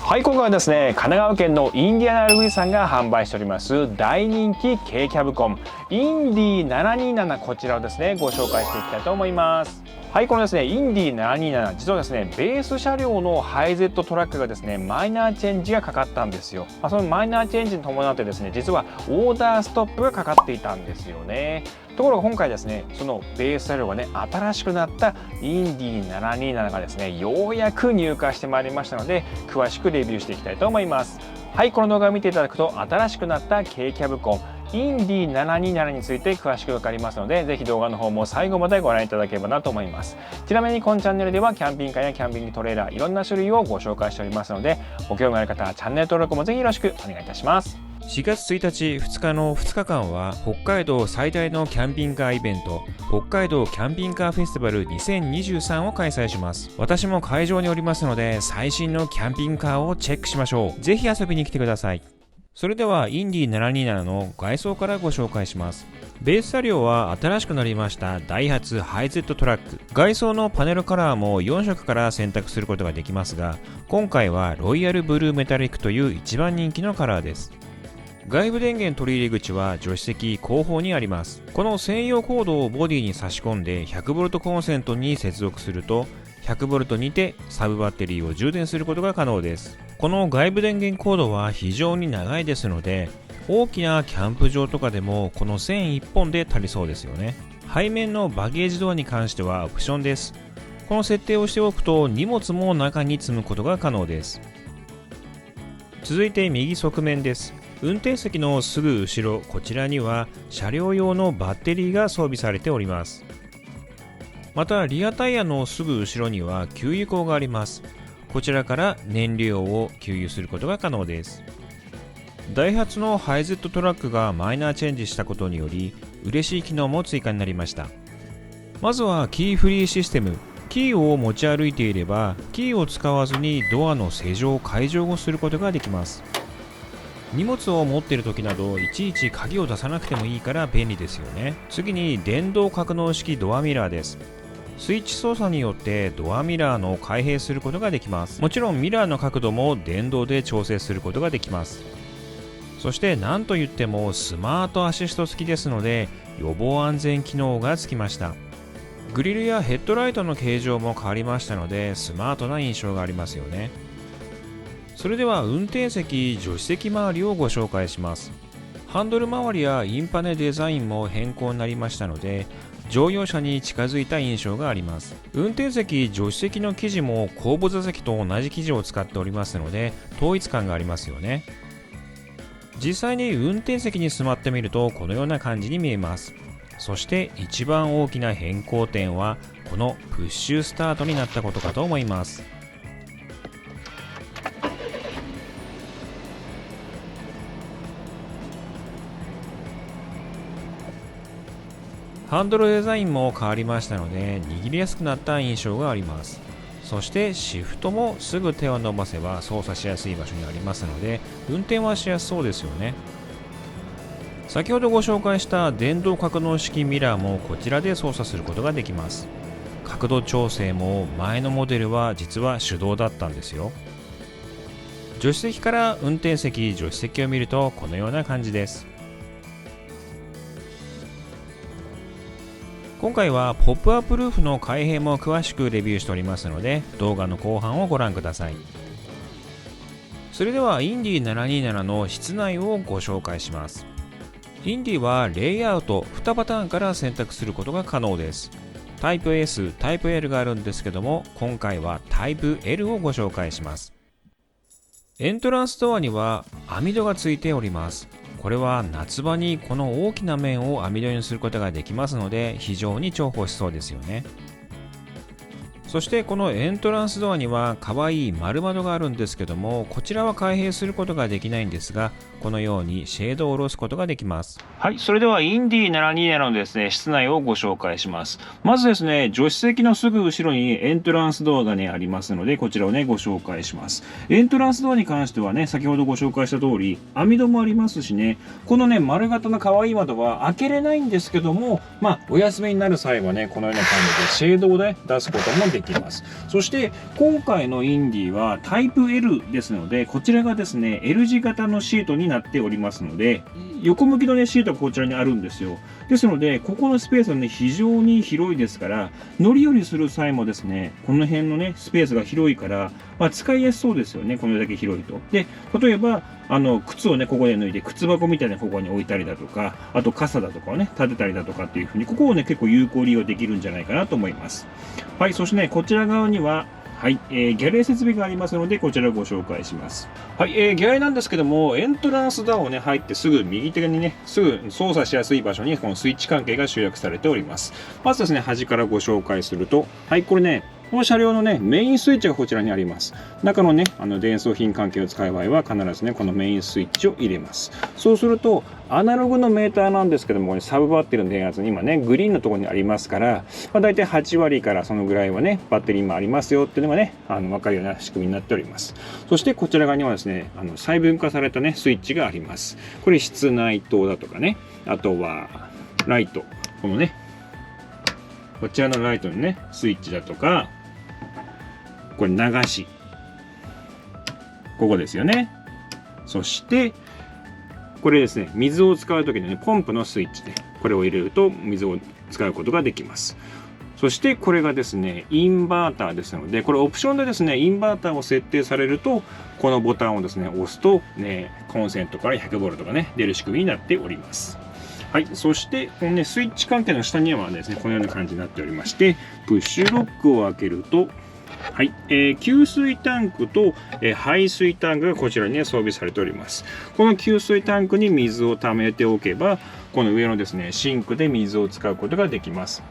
はい、今回はですね、神奈川県のインディアナルグリさんが販売しております大人気軽キャブコンインディ727、こちらをですねご紹介していきたいと思います。はい、このですねインディ727、実はですねベース車両のハイゼットトラックがですねマイナーチェンジがかかったんですよ。そのマイナーチェンジに伴ってですね、実はオーダーストップがかかっていたんですよね。ところが今回ですね、そのベース車両がね新しくなったインディ727がですねようやく入荷してまいりましたので、詳しくレビューしていきたいと思います。はい、この動画を見ていただくと新しくなった軽キャブコンインディ727について詳しく分かりますので、ぜひ動画の方も最後までご覧いただければなと思います。ちなみにこのチャンネルではキャンピングカーやキャンピングトレーラーいろんな種類をご紹介しておりますので、ご興味ある方はチャンネル登録もぜひよろしくお願いいたします。4月1日2日の2日間は北海道最大のキャンピングカーイベント北海道キャンピングカーフェスティバル2023を開催します。私も会場におりますので、最新のキャンピングカーをチェックしましょう。ぜひ遊びに来てください。それではインディ727の外装からご紹介します。ベース車両は新しくなりましたダイハツハイゼットトラック。外装のパネルカラーも4色から選択することができますが、今回はロイヤルブルーメタリックという一番人気のカラーです。外部電源取り入れ口は助手席後方にあります。この専用コードをボディに差し込んで 100V コンセントに接続すると 100V にてサブバッテリーを充電することが可能です。この外部電源コードは非常に長いですので、大きなキャンプ場とかでもこの線1本で足りそうですよね。背面のバゲージドアに関してはオプションです。この設定をしておくと荷物も中に積むことが可能です。続いて右側面です。運転席のすぐ後ろ、こちらには車両用のバッテリーが装備されております。またリアタイヤのすぐ後ろには給油口があります。こちらから燃料を給油することが可能です。ダイハツのハイゼットトラックがマイナーチェンジしたことにより嬉しい機能も追加になりました。まずはキーフリーシステム。キーを持ち歩いていればキーを使わずにドアの施錠・解錠をすることができます。荷物を持っている時などいちいち鍵を出さなくてもいいから便利ですよね。次に電動格納式ドアミラーです。スイッチ操作によってドアミラーの開閉することができます。もちろんミラーの角度も電動で調整することができます。そして何といってもスマートアシスト付きですので予防安全機能がつきました。グリルやヘッドライトの形状も変わりましたのでスマートな印象がありますよね。それでは運転席・助手席周りをご紹介します。ハンドル周りやインパネデザインも変更になりましたので乗用車に近づいた印象があります。運転席・助手席の生地も後部座席と同じ生地を使っておりますので統一感がありますよね。実際に運転席に座ってみるとこのような感じに見えます。そして一番大きな変更点はこのプッシュスタートになったことかと思います。ハンドルデザインも変わりましたので握りやすくなった印象があります。そしてシフトもすぐ手を伸ばせば操作しやすい場所にありますので運転はしやすそうですよね。先ほどご紹介した電動格納式ミラーもこちらで操作することができます。角度調整も前のモデルは実は手動だったんですよ。助手席から運転席・助手席を見るとこのような感じです。今回はポップアップルーフの開閉も詳しくレビューしておりますので動画の後半をご覧ください。それではインディ727の室内をご紹介します。インディはレイアウト2パターンから選択することが可能です。タイプ S、タイプ L があるんですけども今回はタイプ L をご紹介します。エントランスドアには網戸がついております。これは夏場にこの大きな面を網戸にすることができますので非常に重宝しそうですよね。そしてこのエントランスドアには可愛い丸窓があるんですけどもこちらは開閉することができないんですがこのようにシェードを下ろすことができます。はい、それではインディ727のですね室内をご紹介します。まずですね助手席のすぐ後ろにエントランスドアがねありますのでこちらをねご紹介します。エントランスドアに関してはね先ほどご紹介した通り網戸もありますしね、このね丸型の可愛い窓は開けれないんですけどもお休みになる際はねこのような感じでシェードをね出すこともできます。そして今回のインディはタイプ L ですので、こちらがですね L 字型のシートになっておりますので、横向きのねシートがこちらにあるんですよ。ですのでここのスペースはね非常に広いですから、乗り降りする際もですねこの辺のねスペースが広いから、使いやすそうですよね、これだけ広いと。で例えば靴をねここで脱いで靴箱みたいなここに置いたりだとか、あと傘だとかをね立てたりだとかっていう風に、ここをね結構有効利用できるんじゃないかなと思います。はい、そしてねこちら側にははい、ギャレー設備がありますので、こちらをご紹介します。はい、ギャレーなんですけども、エントランスドアをね、入ってすぐ右手にね、すぐ操作しやすい場所に、このスイッチ関係が集約されております。まずですね、端からご紹介すると、はい、これね、この車両のね、メインスイッチがこちらにあります。中のね、電装品関係を使う場合は、必ずね、このメインスイッチを入れます。そうすると、アナログのメーターなんですけども、サブバッテリーの電圧に今ね、グリーンのところにありますから、大体8割からそのぐらいはね、バッテリー今ありますよっていうのがね、分かるような仕組みになっております。そしてこちら側にはですね、細分化されたね、スイッチがあります。これ室内灯だとかね、あとはライト、このね、こちらのライトのね、スイッチだとか、これ流し。ここですよね。そして、これですね、水を使うときのね、ポンプのスイッチで、これを入れると水を使うことができます。そしてこれがですね、インバーターですので、これオプションでですね、インバーターを設定されると、このボタンをですね、押すと、ね、コンセントから 100V がね、出る仕組みになっております。はい、そしてこのね、スイッチ関係の下にはですね、このような感じになっておりまして、プッシュロックを開けると、はい、給水タンクと、排水タンクがこちらに、ね、装備されております。この給水タンクに水を溜めておけば、この上のですね、シンクで水を使うことができます。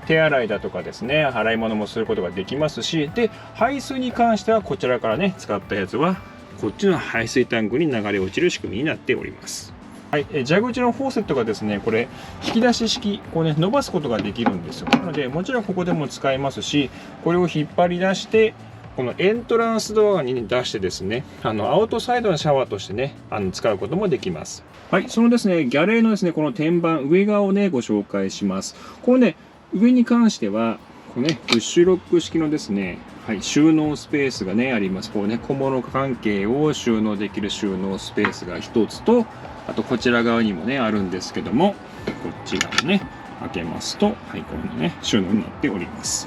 手洗いだとかですね、洗い物もすることができますし、で、排水に関してはこちらからね、使ったやつは、こっちの排水タンクに流れ落ちる仕組みになっております。はい、蛇口のフォーセットがですね、これ引き出し式、こうね、伸ばすことができるんですよ。なので、もちろんここでも使えますし、これを引っ張り出して、このエントランスドアに出してですね、アウトサイドのシャワーとしてね、使うこともできます。はい、そのですね、ギャレーのですね、この天板、上側をね、ご紹介します。このね、上に関しては、このね、プッシュロック式のですね、はい、収納スペースがね、あります。こうね、小物関係を収納できる収納スペースが一つと、あとこちら側にもね、あるんですけども、こっち側をね、開けますと、はい、このね、収納になっております。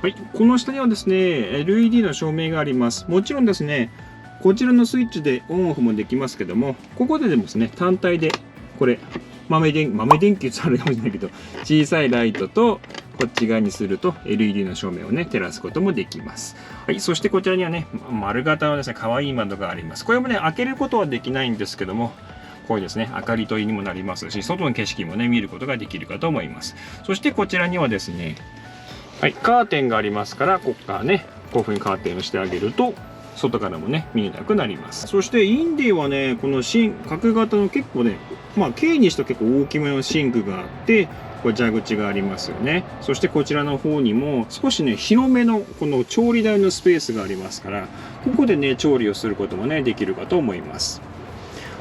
はい、この下にはですね、LED の照明があります。もちろんですね、こちらのスイッチでオンオフもできますけども、ここでですね、単体で、これ、豆電球ってあるかもしれないけど、小さいライトと、こっち側にすると LED の照明をね、照らすこともできます。はい、そしてこちらにはね、丸型のですね、可愛い窓があります。これもね、開けることはできないんですけども、こういうですね、明かり取りにもなりますし、外の景色もね、見ることができるかと思います。そしてこちらにはですね、はい、カーテンがありますから、ここからね、こういう風にカーテンをしてあげると、外からもね、見えなくなります。そして、インディはね、この角型の結構ね、K にして結構大きめのシンクがあって、これ蛇口がありますよね。そしてこちらの方にも少しね、広めのこの調理台のスペースがありますから、ここでね、調理をすることもね、できるかと思います。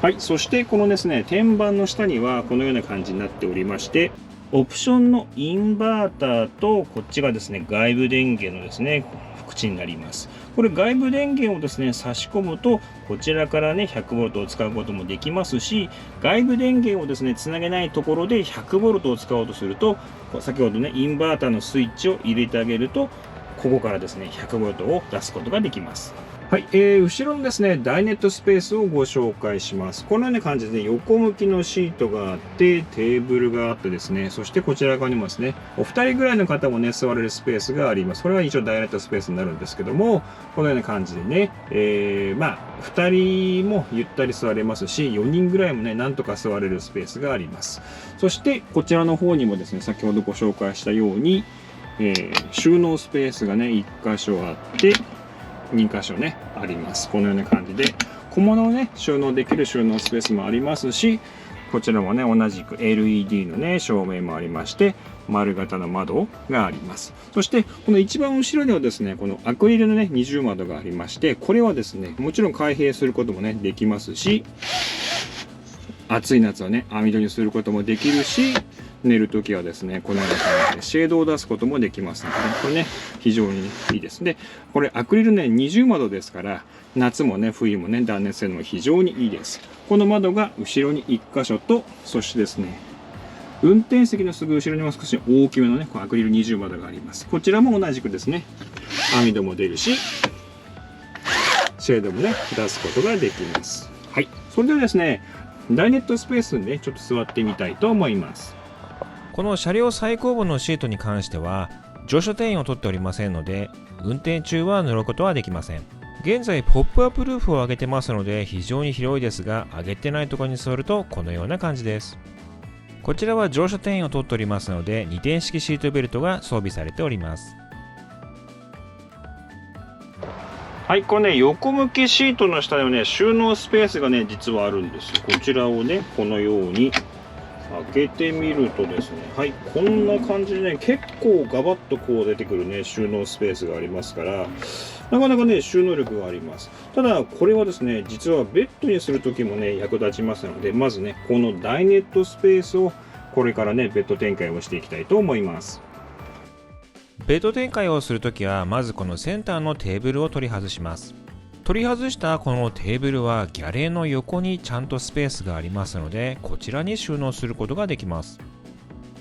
はい、そしてこのですね、天板の下にはこのような感じになっておりまして、オプションのインバーターと、こっちがですね、外部電源のですね、口になります。これ外部電源をですね、差し込むと、こちらからね、100V を使うこともできますし、外部電源をですね、つなげないところで 100V を使おうとすると、先ほどね、インバーターのスイッチを入れてあげると、ここからですね、100V を出すことができます。はい、後ろのですね、ダイネットスペースをご紹介します。このような感じで、横向きのシートがあって、テーブルがあってですね、そしてこちら側にもですね、お二人ぐらいの方もね、座れるスペースがあります。これは一応ダイネットスペースになるんですけども、このような感じでね、二人もゆったり座れますし、4人ぐらいもね、なんとか座れるスペースがあります。そして、こちらの方にもですね、先ほどご紹介したように、収納スペースがね、1箇所あって、2箇所ね、あります。このような感じで、小物をね、収納できる収納スペースもありますし、こちらもね、同じく LED のね、照明もありまして、丸型の窓があります。そして、この一番後ろにはですね、このアクリルのね、二重窓がありまして、これはですね、もちろん開閉することもね、できますし、暑い夏はね、網戸にすることもできるし、寝るときはですね、このような感じでシェードを出すこともできますので、これね、非常にいいです。で、これアクリルね、二重窓ですから、夏もね、冬もね、断熱性能も非常にいいです。この窓が後ろに1箇所と、そしてですね、運転席のすぐ後ろにも少し大きめのね、このアクリル二重窓があります。こちらも同じくですね、網戸も出るし、シェードもね、出すことができます。はい。それではですね、ダイネットスペースにね、ちょっと座ってみたいと思います。この車両最後部のシートに関しては乗車定員を取っておりませんので、運転中は乗ることはできません。現在ポップアップルーフを上げてますので非常に広いですが、上げてないところに座るとこのような感じです。こちらは乗車定員を取っておりますので、2点式シートベルトが装備されております。はい、これね、横向きシートの下にはね、収納スペースがね、実はあるんですよ。こちらをね、このように開けてみるとですね、はい、こんな感じでね、結構ガバッとこう出てくるね、収納スペースがありますから、なかなかね、収納力があります。ただ、これはですね、実はベッドにするときもね、役立ちますので、まずね、このダイネットスペースを、これからね、ベッド展開をしていきたいと思います。ベッド展開をするときは、まずこのセンターのテーブルを取り外します。取り外したこのテーブルはギャレーの横にちゃんとスペースがありますので、こちらに収納することができます。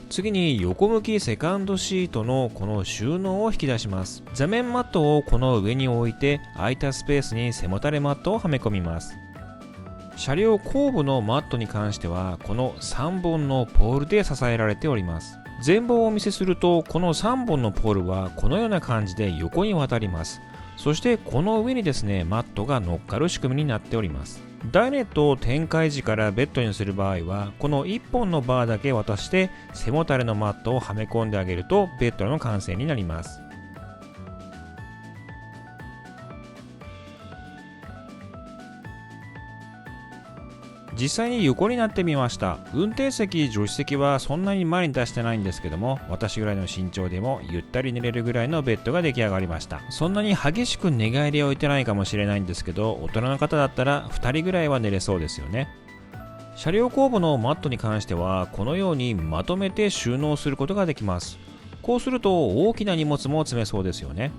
次に横向きセカンドシートのこの収納を引き出します。座面マットをこの上に置いて、空いたスペースに背もたれマットをはめ込みます。車両後部のマットに関しては、この3本のポールで支えられております。前方をお見せすると、この3本のポールはこのような感じで横に渡ります。そしてこの上にですね、マットが乗っかる仕組みになっております。ダイネットを展開時からベッドにする場合は、この1本のバーだけ渡して背もたれのマットをはめ込んであげるとベッドの完成になります。実際に横になってみました。運転席、助手席はそんなに前に出してないんですけども、私ぐらいの身長でもゆったり寝れるぐらいのベッドが出来上がりました。そんなに激しく寝返りを置いてないかもしれないんですけど、大人の方だったら2人ぐらいは寝れそうですよね。車両後部のマットに関しては、このようにまとめて収納することができます。こうすると大きな荷物も積めそうですよね。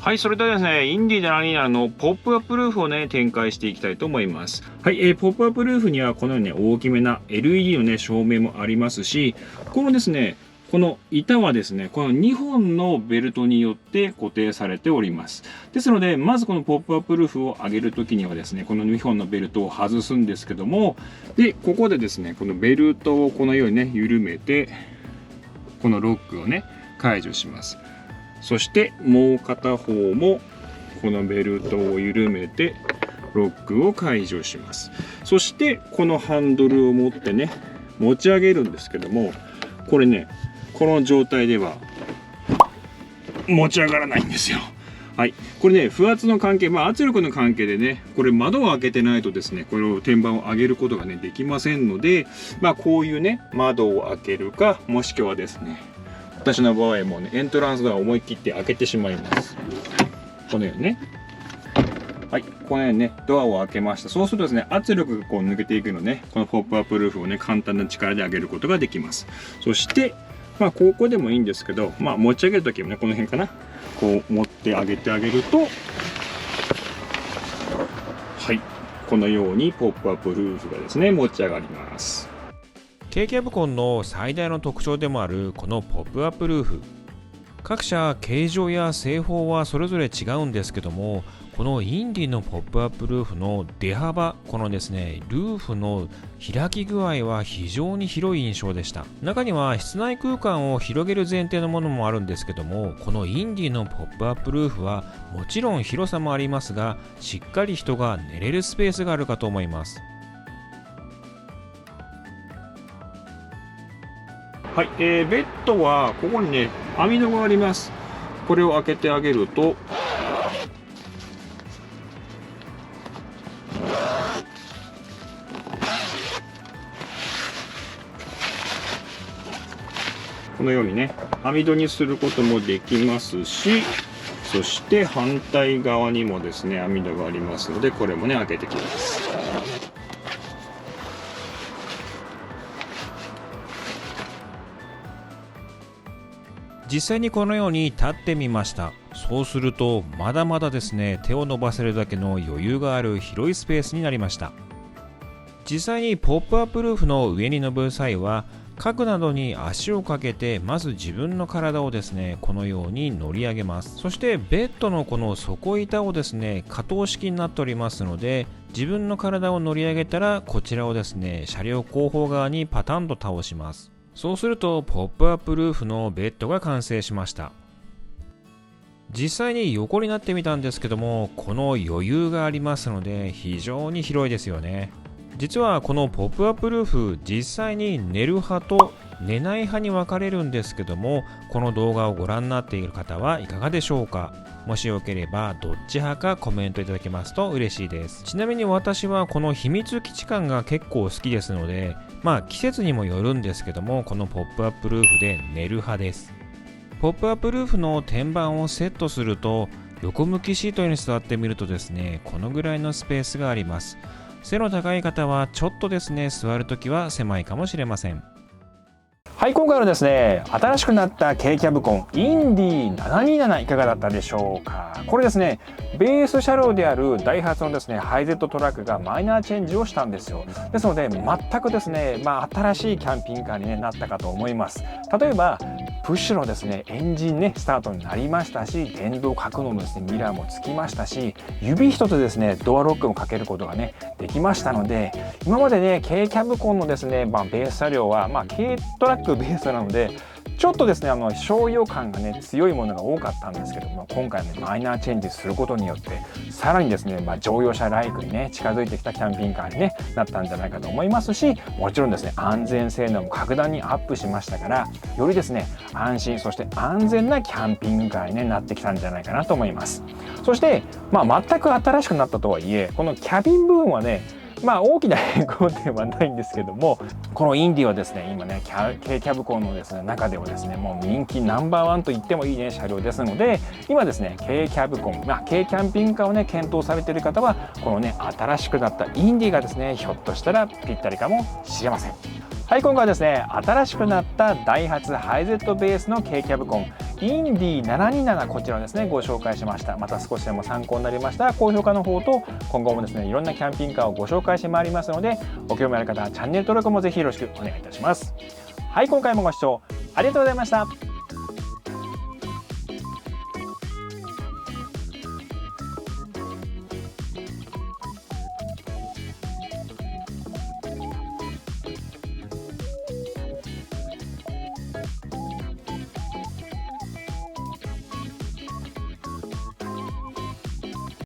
はい、それではですね、インディ727のポップアップルーフをね、展開していきたいと思います。はい、ポップアップルーフにはこのようにね、大きめな LED のね、照明もありますし、このですね、この板はですね、この2本のベルトによって固定されております。ですので、まずこのポップアップルーフを上げるときにはですね、この2本のベルトを外すんですけども、で、ここでですね、このベルトをこのようにね、緩めて、このロックをね、解除します。そしてもう片方もこのベルトを緩めてロックを解除します。そしてこのハンドルを持ってね持ち上げるんですけども、これねこの状態では持ち上がらないんですよ。はい、これね不圧の関係、圧力の関係でねこれ窓を開けてないとですねこの天板を上げることがねできませんので、こういうね窓を開けるか、もしくはですね私の場合もねエントランスドアを思い切って開けてしまいます。このようにね、はい、このようにねドアを開けました。そうするとですね圧力がこう抜けていくので、このポップアップルーフをね簡単な力で上げることができます。そしてここでもいいんですけど、持ち上げるときもねこの辺かな、こう持ってあげてあげると、はい、このようにポップアップルーフがですね持ち上がります。軽キャブコンの最大の特徴でもあるこのポップアップルーフ、各社形状や製法はそれぞれ違うんですけども、このインディのポップアップルーフの出幅、このですねルーフの開き具合は非常に広い印象でした。中には室内空間を広げる前提のものもあるんですけども、このインディのポップアップルーフはもちろん広さもありますが、しっかり人が寝れるスペースがあるかと思います。はい、ベッドはここにね網戸があります。これを開けてあげると、このようにね網戸にすることもできますし、そして反対側にもですね網戸がありますので、これもね開けてきます。実際にこのように立ってみました。そうするとまだまだですね、手を伸ばせるだけの余裕がある広いスペースになりました。実際にポップアップルーフの上に登る際は、家具などに足をかけてまず自分の体をですね、このように乗り上げます。そしてベッドのこの底板をですね、可動式になっておりますので、自分の体を乗り上げたらこちらをですね、車両後方側にパタンと倒します。そうするとポップアップルーフのベッドが完成しました。実際に横になってみたんですけども、この余裕がありますので非常に広いですよね。実はこのポップアップルーフ、実際に寝る派と寝ない派に分かれるんですけども、この動画をご覧になっている方はいかがでしょうか。もしよければどっち派かコメントいただけますと嬉しいです。ちなみに私はこの秘密基地感が結構好きですので、季節にもよるんですけども、このポップアップルーフで寝る派です。ポップアップルーフの天板をセットすると、横向きシートに座ってみるとですね、このぐらいのスペースがあります。背の高い方はちょっとですね、座るときは狭いかもしれません。はい、今回のですね、新しくなった軽キャブコンインディ727いかがだったでしょうか。これですね、ベース車両であるダイハツのですね、ハイゼットトラックがマイナーチェンジをしたんですよ。ですので、全くですね、新しいキャンピングカーに、なったかと思います。例えば、プッシュのですね、エンジンスタートになりましたし、電動格納のですね、ミラーもつきましたし、指一つですね、ドアロックもかけることがね、できましたので、今までね、軽キャブコンのですね、ベース車両は、軽トラックベースなので、ちょっとですね、商用感がね、強いものが多かったんですけども、今回ね、マイナーチェンジすることによって、さらにですね、乗用車ライクにね、近づいてきたキャンピングカーに、なったんじゃないかと思いますし、もちろんですね、安全性能も格段にアップしましたから、よりですね、安心、そして安全なキャンピングカーに、なってきたんじゃないかなと思います。そして、全く新しくなったとはいえ、このキャビン部分はね、大きな変更ではないんですけども、このインディはですね、今ね、軽キャブコンのですね、中ではですね、もう人気ナンバーワンと言ってもいいね、車両ですので、今ですね、軽キャブコン、軽キャンピングカーをね、検討されている方は、このね、新しくなったインディがですね、ひょっとしたらぴったりかもしれません。はい、今回はですね、新しくなったダイハツハイゼットベースの軽キャブコンインディ727、こちらをですねご紹介しました。また少しでも参考になりましたら高評価の方と、今後もですねいろんなキャンピングカーをご紹介してまいりますので、ご興味ある方はチャンネル登録もぜひよろしくお願いいたします。はい、今回もご視聴ありがとうございました。